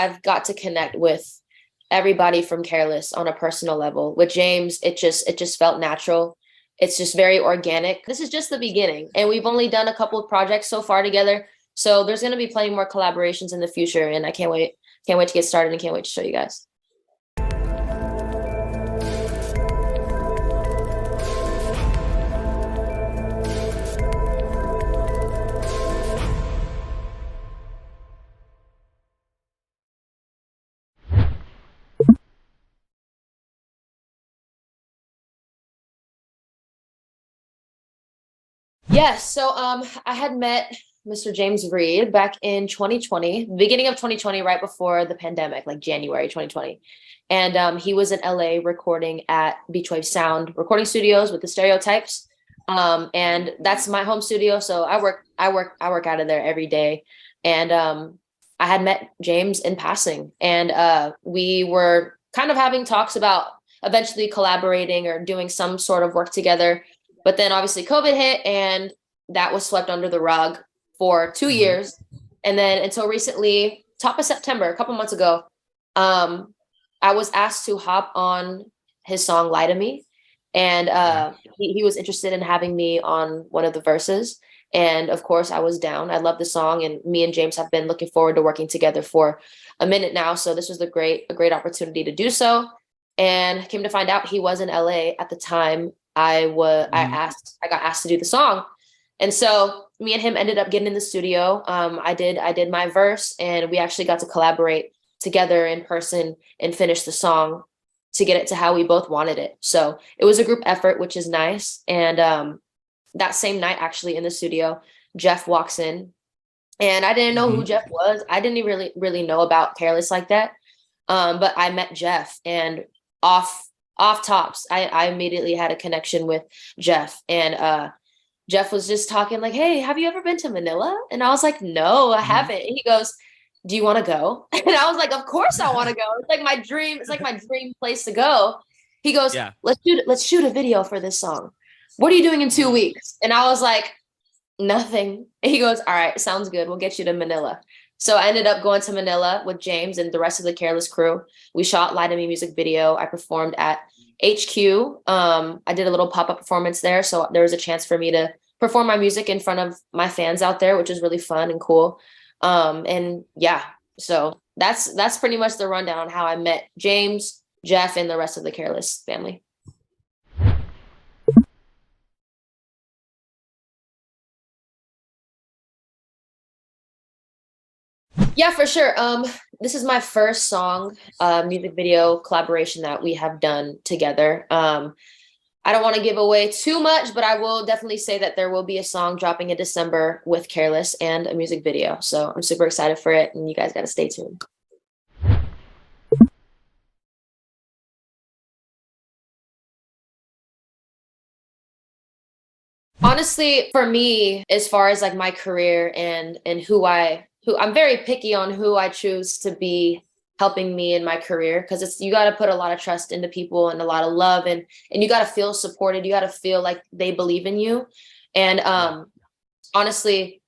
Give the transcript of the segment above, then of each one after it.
I've got to connect with everybody from Careless on a personal level. With James, it just felt natural. It's just very organic. This is just the beginning, and we've only done a couple of projects so far together. So there's going to be plenty more collaborations in the future, and I can't wait. Can't wait to get started and can't wait to show you guys. Yes, so I had met Mr. James Reid back in 2020, beginning of 2020, right before the pandemic, like January 2020. And he was in LA recording at Beachwave Sound recording studios with the Stereotypes. And that's my home studio, so I work out of there every day. And I had met James in passing, and we were kind of having talks about eventually collaborating or doing some sort of work together. But then obviously COVID hit and that was swept under the rug for 2 years. And then until recently, top of September, a couple months ago, I was asked to hop on his song Lie to Me. And he was interested in having me on one of the verses. And of course, I was down. I love the song. And me and James have been looking forward to working together for a minute now. So this was a great opportunity to do so. And came to find out he was in LA at the time I got asked to do the song. And so me and him ended up getting in the studio. I did my verse, and we actually got to collaborate together in person and finish the song to get it to how we both wanted it. So it was a group effort, which is nice. And that same night, actually in the studio, Jeff walks in, and I didn't know who Jeff was. I didn't really know about Careless like that. But I met Jeff, and off tops, I immediately had a connection with Jeff. And Jeff was just talking like, hey, have you ever been to Manila? And I was like, no, I haven't. And he goes, do you want to go? And I was like, of course I want to go. It's like my dream. It's like my dream place to go. He goes, yeah, let's shoot a video for this song. What are you doing in 2 weeks? And I was like, nothing. And he goes, all right, sounds good. We'll get you to Manila. So I ended up going to Manila with James and the rest of the Careless crew. We shot Lie to Me music video. I performed at HQ. I did a little pop-up performance there. So there was a chance for me to perform my music in front of my fans out there, which was really fun and cool. And yeah, so that's pretty much the rundown on how I met James, Jeff, and the rest of the Careless family. Yeah, for sure. This is my first song, music video collaboration that we have done together. I don't want to give away too much, but I will definitely say that there will be a song dropping in December with Careless and a music video. So I'm super excited for it, and you guys got to stay tuned. Honestly, for me, as far as like my career and who I'm very picky on who I choose to be helping me in my career, because you got to put a lot of trust into people and a lot of love, and you got to feel supported. You got to feel like they believe in you. And honestly,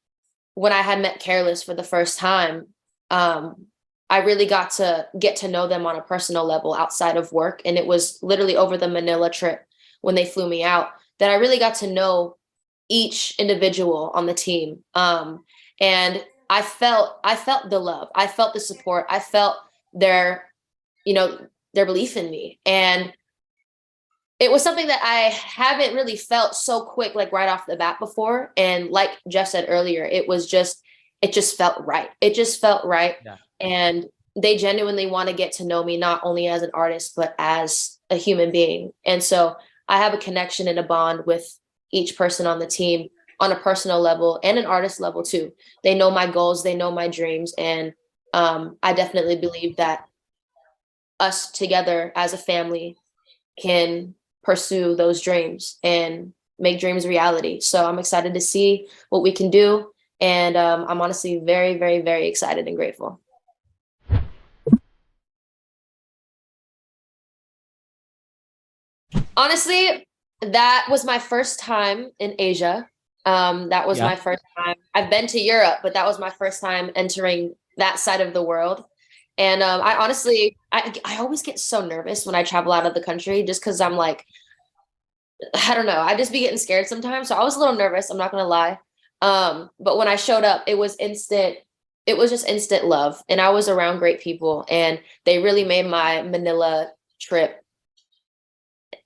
when I had met Careless for the first time, I really got to get to know them on a personal level outside of work. And it was literally over the Manila trip when they flew me out that I really got to know each individual on the team. And I felt the love. I felt the support. I felt their belief in me. And it was something that I haven't really felt so quick, like right off the bat before. And like Jeff said earlier, it just felt right. It just felt right. Yeah. And they genuinely want to get to know me, not only as an artist, but as a human being. And so I have a connection and a bond with each person on the team on a personal level and an artist level too. They know my goals, they know my dreams. And I definitely believe that us together as a family can pursue those dreams and make dreams reality. So I'm excited to see what we can do. And I'm honestly very, very, very excited and grateful. Honestly, that was my first time in Asia. That was my first time. I've been to Europe, but that was my first time entering that side of the world. And I honestly, I always get so nervous when I travel out of the country just because I'm like, I don't know, I just be getting scared sometimes. So I was a little nervous, I'm not gonna lie. But when I showed up, it was instant, it was just instant love. And I was around great people and they really made my Manila trip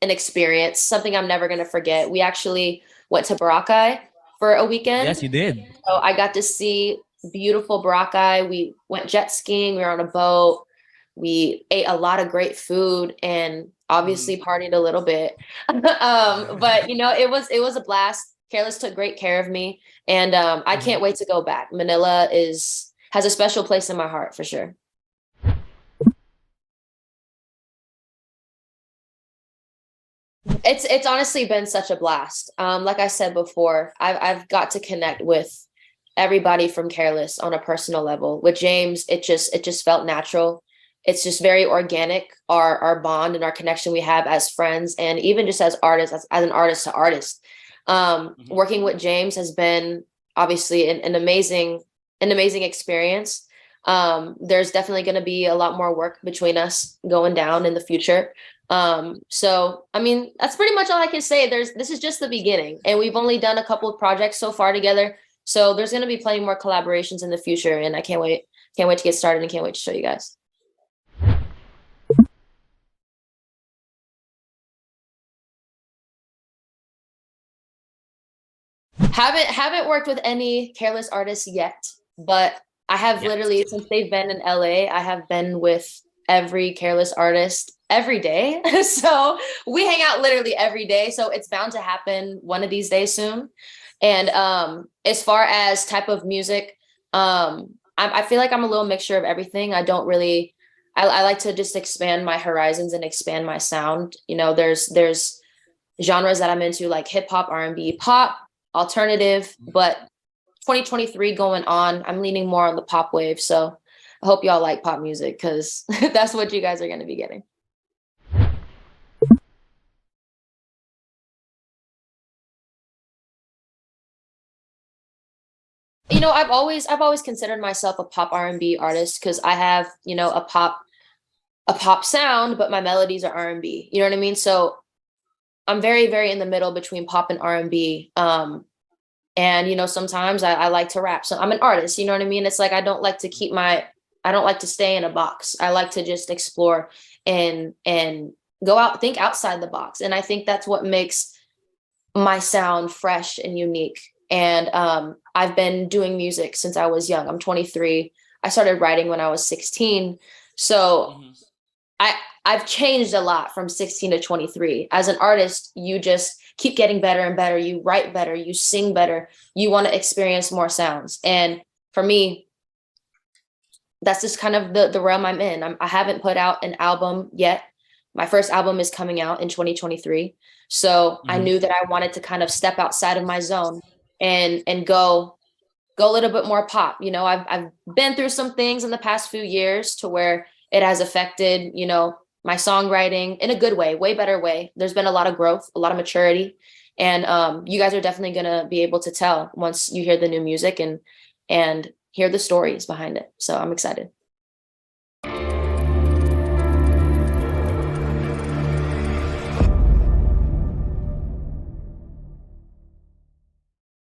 an experience, something I'm never gonna forget. We actually went to Boracay for a Yes, weekend. you did. So I got to see beautiful Boracay. We went jet skiing, we were on a boat, we ate a lot of great food and obviously partied a little bit. But you know, it was a blast. Careless took great care of me and I Mhm. can't wait to go back. Manila is has a special place in my heart for sure. It's honestly been such a blast. Like I said before, I've got to connect with everybody from Careless on a personal level. With James, it just felt natural. It's just very organic, our bond and our connection we have as friends, and even just as artists, as an artist to artist. Mhm. Working with James has been obviously an amazing experience. There's definitely going to be a lot more work between us going down in the future. So I mean, that's pretty much all I can say. This is just the beginning, and we've only done a couple of projects so far together. So there's going to be plenty more collaborations in the future, and I can't wait. Can't wait to get started, and can't wait to show you guys. Haven't worked with any Careless artists yet, but I have Yes. literally since they've been in LA, I have been with every Careless artist every day. So we hang out literally every day. So it's bound to happen one of these days soon. And as far as type of music, I feel like I'm a little mixture of everything. I don't really I like to just expand my horizons and expand my sound. You know, there's genres that I'm into like hip hop, R&B, pop, alternative, but 2023 going on, I'm leaning more on the pop wave. So I hope y'all like pop music because that's what you guys are going to be getting. You know, I've always considered myself a pop R&B artist because I have, you know, a pop sound, but my melodies are R&B. You know what I mean? So I'm very in the middle between pop and R&B. And you know, sometimes I like to rap. So I'm an artist, you know what I mean? It's like I don't like to stay in a box. I like to just explore and go out, think outside the box. And I think that's what makes my sound fresh and unique. And I've been doing music since I was young. I'm 23. I started writing when I was 16. So Mhm. I I've changed a lot from 16 to 23. As an artist, you just keep getting better and better. You write better, you sing better, you want to experience more sounds. And for me, that's just kind of the realm I'm in. I haven't put out an album yet. My first album is coming out in 2023. So I Mhm. knew that I wanted to kind of step outside of my zone and go a little bit more pop. You know, I've been through some things in the past few years to where it has affected, you know, my songwriting in a good way better way. There's been a lot of growth, a lot of maturity, and you guys are definitely gonna be able to tell once you hear the new music and hear the stories behind it. So I'm excited.